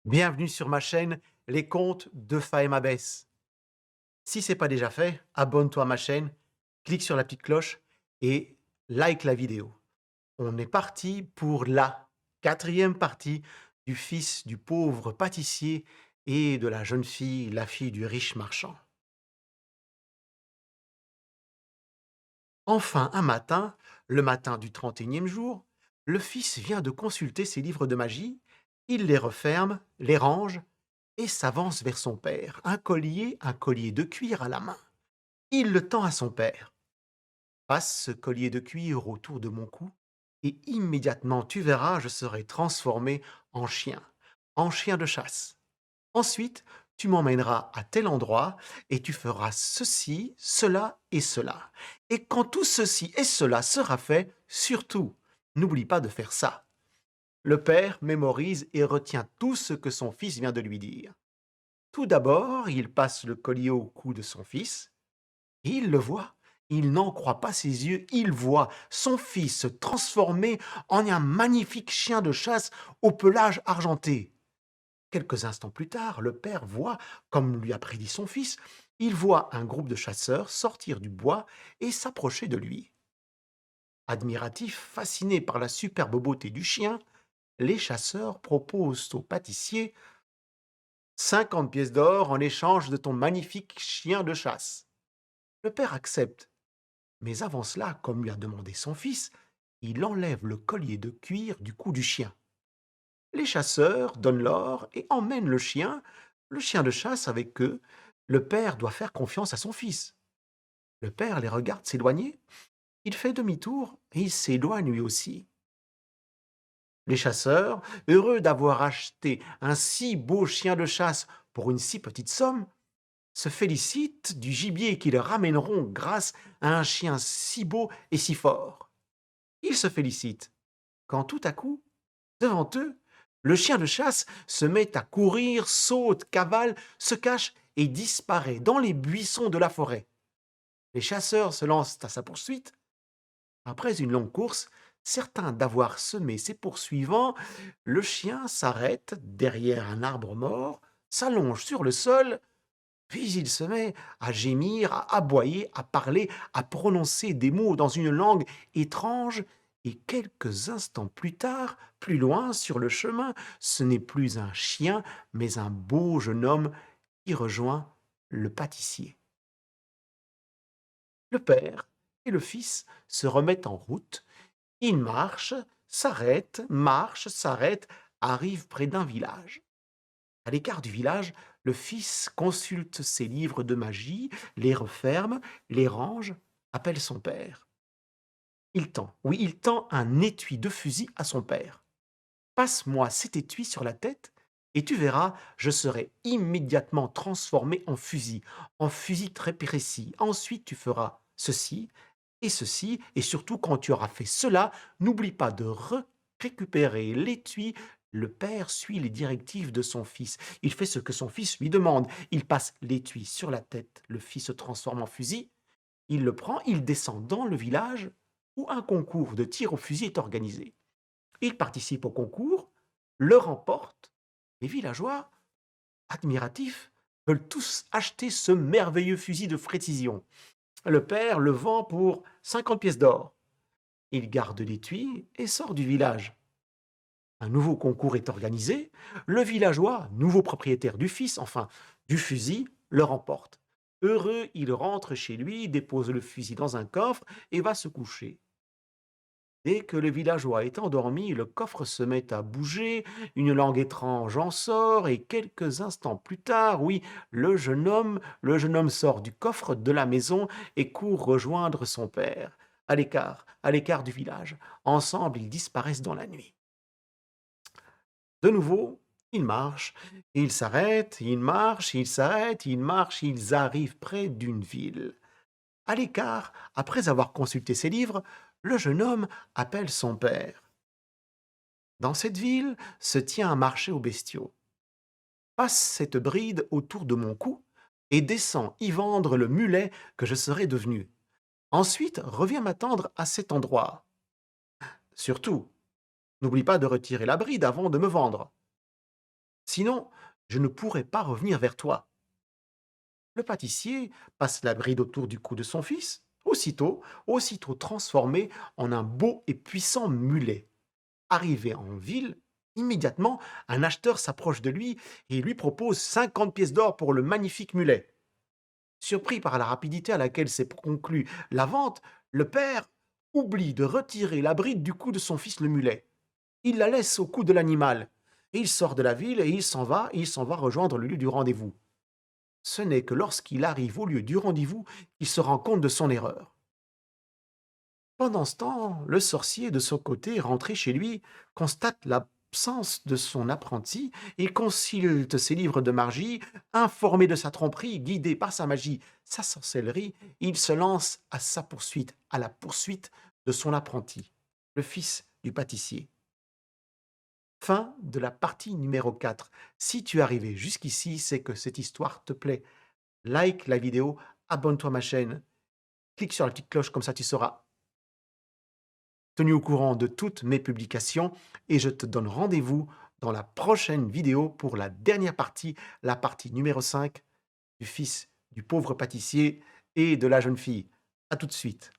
Bienvenue sur ma chaîne Les Contes de Faema Bess. Si c'est pas déjà fait, abonne-toi à ma chaîne, clique sur la petite cloche et like la vidéo. On est parti pour la quatrième partie du fils du pauvre pâtissier et de la jeune fille, la fille du riche marchand. Enfin, un matin, le matin du 31e jour, le fils vient de consulter ses livres de magie, il les referme, les range et s'avance vers son père, un collier de cuir à la main. Il le tend à son père. Passe ce collier de cuir autour de mon cou, et immédiatement tu verras, je serai transformé en chien de chasse. Ensuite, tu m'emmèneras à tel endroit, et tu feras ceci, cela et cela. Et quand tout ceci et cela sera fait, surtout, n'oublie pas de faire ça. Le père mémorise et retient tout ce que son fils vient de lui dire. Tout d'abord, il passe le collier au cou de son fils, et il le voit. Il n'en croit pas ses yeux, il voit son fils se transformer en un magnifique chien de chasse au pelage argenté. Quelques instants plus tard, le père voit, comme lui a prédit son fils, il voit un groupe de chasseurs sortir du bois et s'approcher de lui. Admiratifs, fascinés par la superbe beauté du chien, les chasseurs proposent au pâtissier 50 pièces d'or en échange de ton magnifique chien de chasse. Le père accepte, mais avant cela, comme lui a demandé son fils, il enlève le collier de cuir du cou du chien. Les chasseurs donnent l'or et emmènent le chien de chasse avec eux. Le père doit faire confiance à son fils. Le père les regarde s'éloigner, il fait demi-tour et il s'éloigne lui aussi. Les chasseurs, heureux d'avoir acheté un si beau chien de chasse pour une si petite somme, se félicitent du gibier qu'ils ramèneront grâce à un chien si beau et si fort. Ils se félicitent quand tout à coup, devant eux, le chien de chasse se met à courir, saute, cavale, se cache et disparaît dans les buissons de la forêt. Les chasseurs se lancent à sa poursuite. Après une longue course, certain d'avoir semé ses poursuivants, le chien s'arrête derrière un arbre mort, s'allonge sur le sol. Puis il se met à gémir, à aboyer, à parler, à prononcer des mots dans une langue étrange, et quelques instants plus tard, plus loin sur le chemin, ce n'est plus un chien, mais un beau jeune homme qui rejoint le pâtissier. Le père et le fils se remettent en route. Ils marchent, s'arrêtent, arrivent près d'un village. À l'écart du village, le fils consulte ses livres de magie, les referme, les range, appelle son père. Il tend un étui de fusil à son père. Passe-moi cet étui sur la tête, et tu verras, je serai immédiatement transformé en fusil très précis. Ensuite, tu feras ceci, et surtout, quand tu auras fait cela, n'oublie pas de récupérer l'étui. Le père suit les directives de son fils. Il fait ce que son fils lui demande. Il passe l'étui sur la tête. Le fils se transforme en fusil. Il le prend, il descend dans le village où un concours de tir au fusil est organisé. Il participe au concours, le remporte. Les villageois, admiratifs, veulent tous acheter ce merveilleux fusil de précision. Le père le vend pour 50 pièces d'or. Il garde l'étui et sort du village. Un nouveau concours est organisé. Le villageois, nouveau propriétaire du fils, enfin du fusil, le remporte. Heureux, il rentre chez lui, dépose le fusil dans un coffre et va se coucher. Dès que le villageois est endormi, le coffre se met à bouger, une langue étrange en sort, et quelques instants plus tard, oui, le jeune homme sort du coffre de la maison et court rejoindre son père, à l'écart du village. Ensemble, ils disparaissent dans la nuit. De nouveau, ils marchent, ils s'arrêtent, ils marchent, ils s'arrêtent, ils marchent, ils arrivent près d'une ville. À l'écart, après avoir consulté ses livres, le jeune homme appelle son père. Dans cette ville se tient un marché aux bestiaux. Passe cette bride autour de mon cou et descends y vendre le mulet que je serai devenu. Ensuite, reviens m'attendre à cet endroit. Surtout, n'oublie pas de retirer la bride avant de me vendre. Sinon, je ne pourrai pas revenir vers toi. Le pâtissier passe la bride autour du cou de son fils, aussitôt transformé en un beau et puissant mulet. Arrivé en ville, immédiatement, un acheteur s'approche de lui et lui propose 50 pièces d'or pour le magnifique mulet. Surpris par la rapidité à laquelle s'est conclue la vente, le père oublie de retirer la bride du cou de son fils le mulet. Il la laisse au cou de l'animal. Il sort de la ville et il s'en va rejoindre le lieu du rendez-vous. Ce n'est que lorsqu'il arrive au lieu du rendez-vous qu'il se rend compte de son erreur. Pendant ce temps, le sorcier, de son côté, rentré chez lui, constate l'absence de son apprenti et consulte ses livres de magie. Informé de sa tromperie, guidé par sa magie, sa sorcellerie, il se lance à sa poursuite, à la poursuite de son apprenti, le fils du pâtissier. Fin de la partie numéro 4. Si tu es arrivé jusqu'ici, c'est que cette histoire te plaît. Like la vidéo, abonne-toi à ma chaîne, clique sur la petite cloche, comme ça tu seras tenu au courant de toutes mes publications et je te donne rendez-vous dans la prochaine vidéo pour la dernière partie, la partie numéro 5 du fils du pauvre pâtissier et de la jeune fille. À tout de suite.